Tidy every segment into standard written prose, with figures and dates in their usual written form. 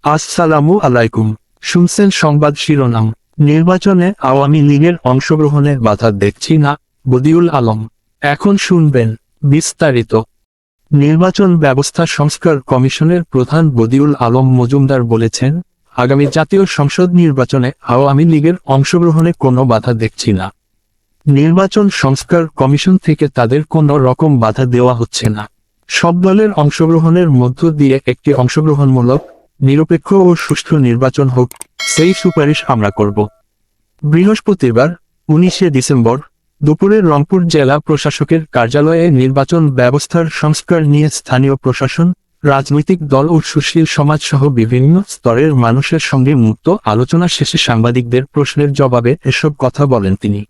আসসালামু আলাইকুম। শুনছেন সংবাদ শিরোনাম। নির্বাচনে আওয়ামী লীগের অংশগ্রহণে বাধা দেখছি না, বদিউল আলম। এখন শুনবেন বিস্তারিত। নির্বাচন ব্যবস্থা সংস্কার কমিশনের প্রধান বদিউল আলম মজুমদার বলেছেন, আগামী জাতীয় সংসদ নির্বাচনে আওয়ামী লীগের অংশগ্রহণে কোনো বাধা দেখছি না। নির্বাচন সংস্কার কমিশন থেকে তাদের কোনো রকম বাধা দেওয়া হচ্ছে না। সব দলের অংশগ্রহণের মধ্য দিয়ে একটি অংশগ্রহণমূলক, নিরপেক্ষ ও সুষ্ঠু নির্বাচন হোক, সেই সুপারিশ আমরা করব। বৃহস্পতিবার 19শে ডিসেম্বর দুপুরে রংপুর জেলা প্রশাসকের কার্যালয়ে নির্বাচন ব্যবস্থার সংস্কার নিয়ে স্থানীয় প্রশাসন, রাজনৈতিক দল ও সুশীল সমাজসহ বিভিন্ন স্তরের মানুষের সঙ্গে মুক্ত আলোচনা শেষে সাংবাদিকদের প্রশ্নের জবাবে এসব কথা বলেন তিনি।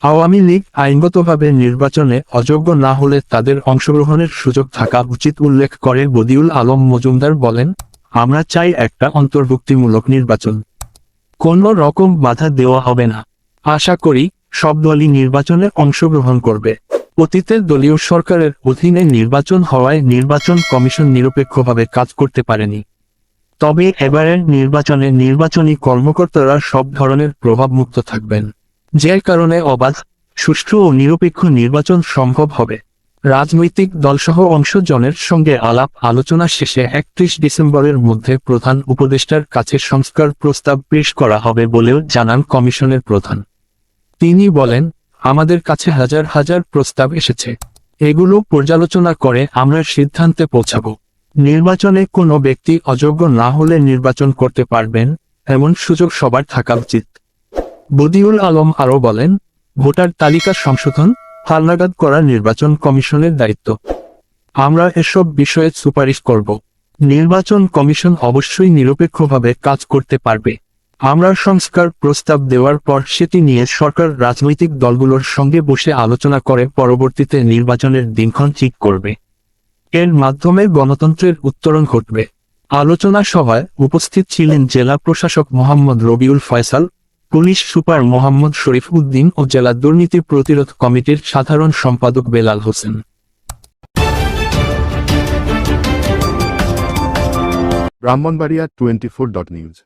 আওয়ামী লীগ আইনগতভাবে নির্বাচনে অযোগ্য না হলে তাদের অংশগ্রহণের সুযোগ থাকা উচিত উল্লেখ করে বদিউল আলম মজুমদার বলেন, আমরা চাই একটা অন্তর্ভুক্তিমূলক নির্বাচন। কোনো রকম বাধা দেওয়া হবে না। আশা করি সব দলই নির্বাচনে অংশগ্রহণ করবে। অতীতে দলীয় সরকারের অধীনে নির্বাচন হওয়ায় নির্বাচন কমিশন নিরপেক্ষভাবে কাজ করতে পারেনি। তবে এবারের নির্বাচনে নির্বাচনী কর্মকর্তারা সব ধরনের প্রভাবমুক্ত থাকবেন, যে কারণে অবাধ, সুষ্ঠু ও নিরপেক্ষ নির্বাচন সম্ভব হবে। রাজনৈতিক দলসহ অংশজনের সঙ্গে আলাপ আলোচনা শেষে 31 ডিসেম্বরের মধ্যে প্রধান উপদেষ্টার কাছে সংস্কার প্রস্তাব পেশ করা হবে বলেও জানান কমিশনের প্রধান। তিনি বলেন, আমাদের কাছে হাজার হাজার প্রস্তাব এসেছে। এগুলো পর্যালোচনা করে আমরা সিদ্ধান্তে পৌঁছাব। নির্বাচনে কোনো ব্যক্তি অযোগ্য না হলে নির্বাচন করতে পারবেন, এমন সুযোগ সবার থাকা উচিত। বদিউল আলম আরও বলেন, ভোটার তালিকা সংশোধন, হালনাগাদ করা নির্বাচন কমিশনের দায়িত্ব। আমরা এসব বিষয়ে সুপারিশ করব। নির্বাচন কমিশন অবশ্যই নিরপেক্ষভাবে কাজ করতে পারবে। আমরা সংস্কার প্রস্তাব দেওয়ার পর সেটি নিয়ে সরকার রাজনৈতিক দলগুলোর সঙ্গে বসে আলোচনা করে পরবর্তীতে নির্বাচনের দিনক্ষণ ঠিক করবে। এর মাধ্যমে গণতন্ত্রের উত্তরণ ঘটবে। আলোচনা সভায় উপস্থিত ছিলেন জেলা প্রশাসক মোহাম্মদ রবিউল ফয়সাল, পুলিশ সুপার মোহাম্মদ শরীফ উদ্দিন ও জেলা দুর্নীতি প্রতিরোধ কমিটির সাধারণ সম্পাদক বেলাল হোসেন। ব্রাহ্মণবাড়িয়া 24.নিউজ।